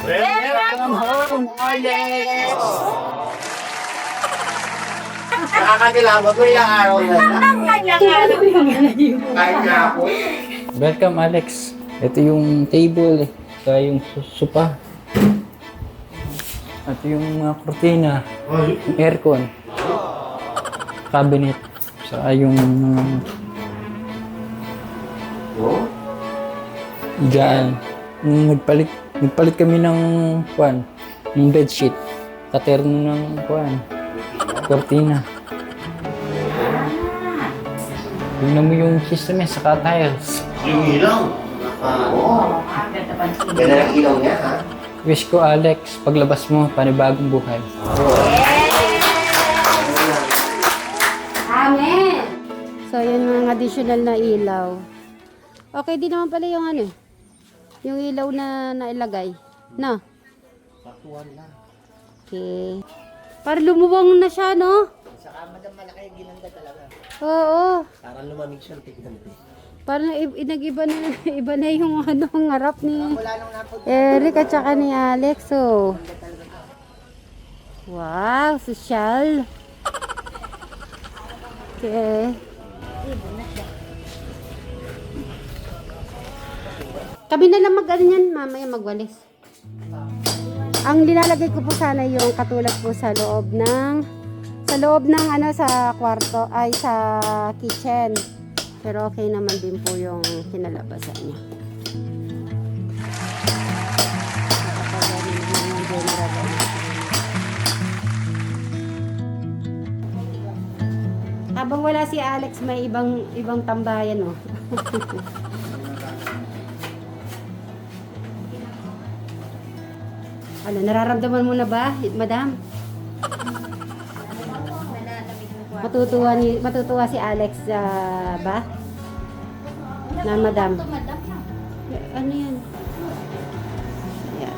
Welcome home, Alex! Nakakakilabot mo ilang araw na. Kahit nga ako. Welcome, Alex. Ito yung table, saka yung sopa. At yung mga kortina, yung aircon, cabinet, saka yung higaan. Nagpalit kami ng ng bedsheet, katerno ng kortina. Tingnan mo yung system niya, saka tiles. Yung ilaw. Oo. Ganda ng ilaw niya, ha? Wish ko, Alex, paglabas mo, panibagong buhay. Amen! So, yun mga additional na ilaw. Okay din naman pala yung yung ilaw na nailagay. No? Saktuan lang. Okay. Para lumuwang na siya, no? Saka madam malaki yung ginanda talaga. Oo. Parang lumamig siya, tignan mo. Parang nag-iba na, iba na yung harap ni Wala nang napod. Eric at saka ni Alex. So, wow, social. Okay. Kami na lang yan, mamaya magwalis. Ang linalagay ko po sana yung katulad po sa loob ng sa kwarto ay sa kitchen. Pero okay naman din po yung kinalabasan niya. Habang wala si Alex, may ibang tambayan, oh. Ano, nararamdaman mo na ba, madam? Matutuwa si Alex ba? Na madam. Ano yan? Ayan.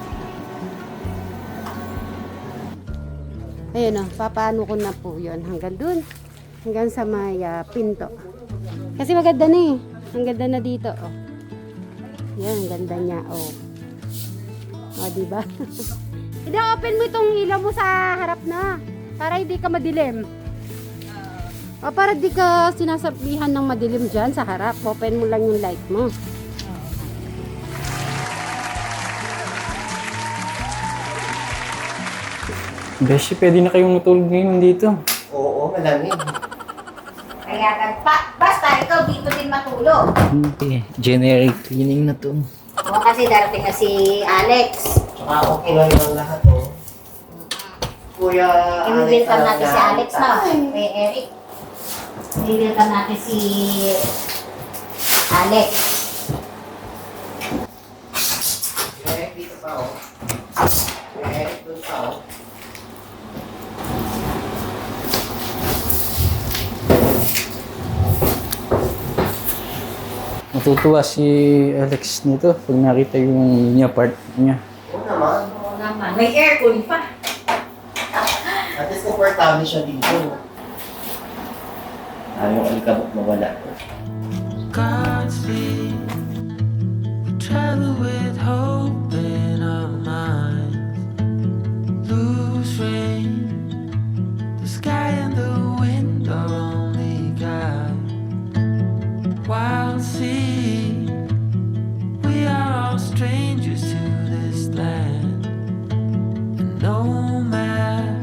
Ayun, papaano ko na po yun. Hanggang dun. Hanggang sa may pinto. Kasi maganda na eh. Ang ganda na dito. Oh. Yan, ang ganda niya. Oh. O, diba? I-open mo itong ilaw mo sa harap na. Para hindi ka madilim. O, para di ka sinasabihan ng madilim dyan sa harap. Open mo lang yung light mo. Beshi, pwede na kayong matulog ngayon dito. Oo, malamig. Kaya basta ikaw dito din matulog. Hindi, generic cleaning na to. O kasi darating na si Alex. Tsaka okay lang yung lahat, oh. Kuya I-welcome natin si Alex na. Kuya Eric. I-welcome natin si Alex. Eric, dito pa, oh. Eric, doon pa, oh. Matutuwa si Alex nito pag nakita yung part niya. Oo naman. Oo naman. May aircon pa. At least comfortable siya dito. Ayaw alikabok mawala. Godspeed, we travel with hope in our minds. Loose rain, the sky and the wind are only guide. Wild sea, we are all strangers to this land. And no map,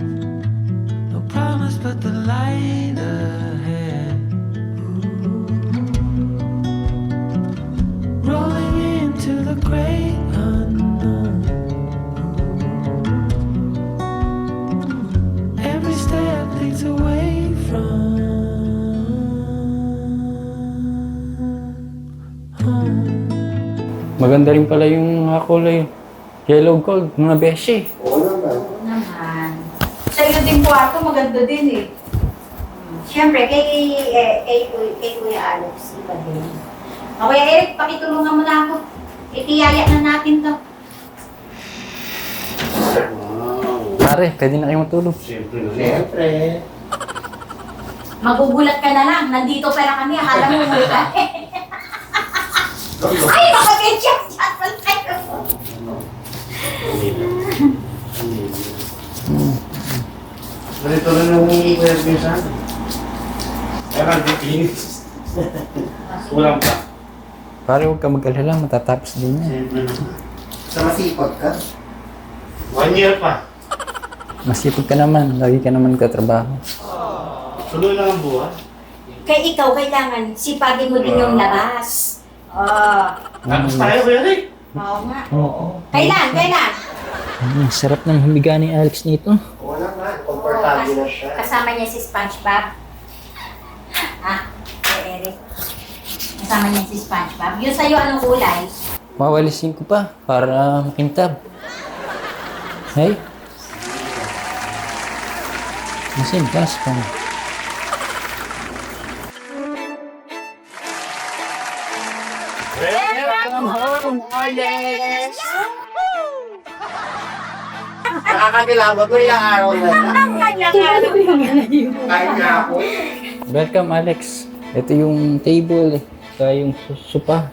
no promise but the light ahead. Rolling into the great unknown. Every step leads away from home. Maganda rin pala yung mga kulay. Yellow gold, mga beshi. Oo naman. Oo naman. Sa iyo din kwarto, maganda din eh. Siyempre, kay Kuya Alex, iba din. O Kuya Eric, pakitulungan mo na ako. Itiyaya na natin to. Wow. Pare, pwede na kayo matulog. Siyempre. Magugulat ka na lang. Nandito pala kami. Akala mo muli ka. Ay, nakakensya! Ganito rin ang i-equip niyo sa akin. Kaya nagpipinis. Kulang pa. Pare, huwag ka mag-alala, matatapos din yan. Siyempre naman. Sa masipag ka. 1 year pa. Masipag ka naman, lagi ka naman katrabaho. Tuloy lang ang buhay. Kaya ikaw, kailangan sipagin mo din yung labas. Tapos tayo, Kuya Rick. Oo nga. Oo. Kailan? Ang sarap ng humiga ni Alex nito. Wala nga. Komportable na siya. Kasama niya si SpongeBob. Eric. Kasama niya si SpongeBob. Yung sa'yo, anong kulay? Mawalisin ko pa para makintab. Hey? Masin, gas pa. Welcome home, Alex! Nakakakilabot ko yung araw na kahit nga ako. Welcome, Alex. Ito yung table, saka yung sopa.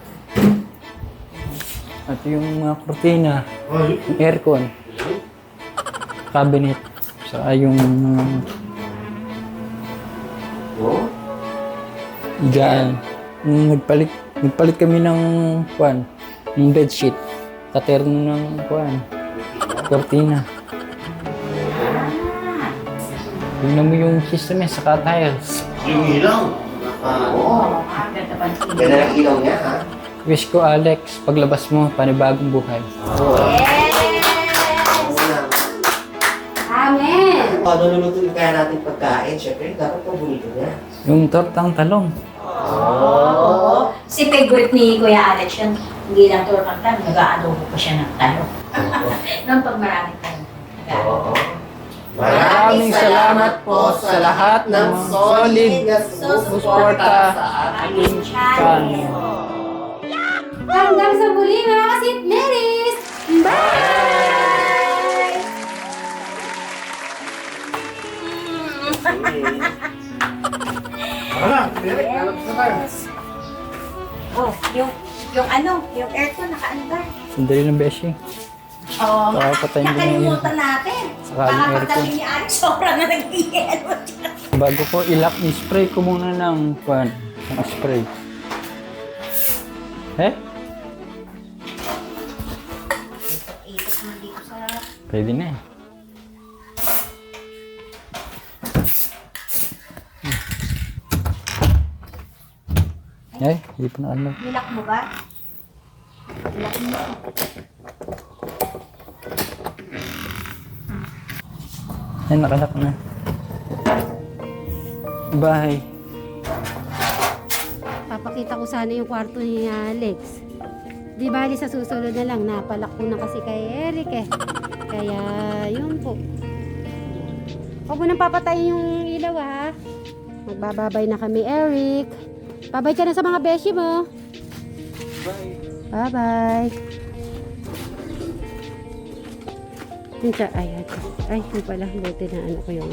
At yung mga kortina, yung aircon, cabinet, saka yung higaan. Nagpalit kami ng ng bedsheet, katerno ng kortina. Tingnan mo yung system niya, saka tiles. Yung ilaw. Oo. Ganda pa ang Ganda ng ilaw niya, ha? Wish ko, Alex, paglabas mo, panibagong buhay. Amen! Paano lulutuin kaya natin pagkain? Siyempre, dapat paborito niya. Yung tortang talong. Oo. Si favorite ni Kuya Alex yun. Hindi lang turkang lang, nag-aadobo pa siya ng talong. Nang pag maraming talong. Oo. Maraming salamat po sa lahat ng solid na susuporta sa ating channel. Hanggang sa muli mga kasit Marys! Bye! Ano? Direk, alam sa tayo. Oh, yung aircon nakaandar. Sandali lang, Beshi. Oo. Papatayin ko na yun. Nakalimutan natin. Saka yung Baka aircon. pagdating ni Alex, sobrang na nag-ielo. Bago ko ilak, spray ko muna ng spray. Ikot mo dito sa... Pwede na eh. Ay, hindi pa na ano. Nilak mo ba? Nilak mo. Ay, nakalak na. Bye. Papakita ko sana yung kwarto ni Alex. Di bali sa susunod na lang, napalak ko na kasi kay Eric eh. Kaya, yun po. Huwag mo nang papatayin yung ilaw ha. Magbababay na kami, Eric. Babay ka na sa mga beshi mo. Bye-bye. Yun siya, ay, yun pala, buti na ano ko yung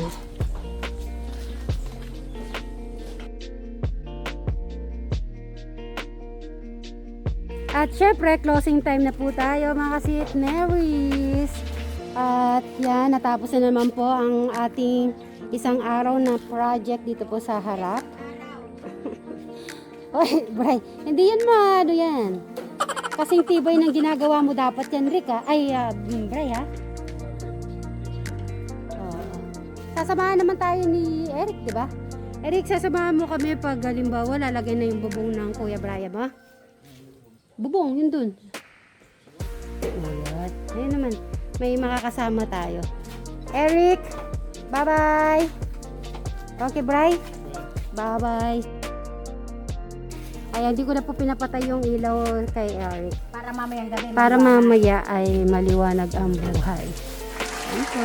At syempre, closing time na po tayo mga kasit Marys. At yan, natapos na naman po ang ating isang araw na project dito po sa harap. Oy, Bray, hindi yan ano yan. Kasing tibay ng ginagawa mo dapat yan, Rick ha. Ay, Bray ha. Sasamahan naman tayo ni Eric, di ba? Eric, sasamahan mo kami pag halimbawa lalagay na yung bubong ng Kuya Brian mo. Bubong, yun dun. Ayan. Ayun naman. May makakasama tayo. Eric! Bye-bye! Okay, Bri? Bye-bye! Ayan, di ko na po pinapatay yung ilaw kay Eric. Para mamayang gabi. Para mamaya ay maliwanag ang buhay. Ayan po.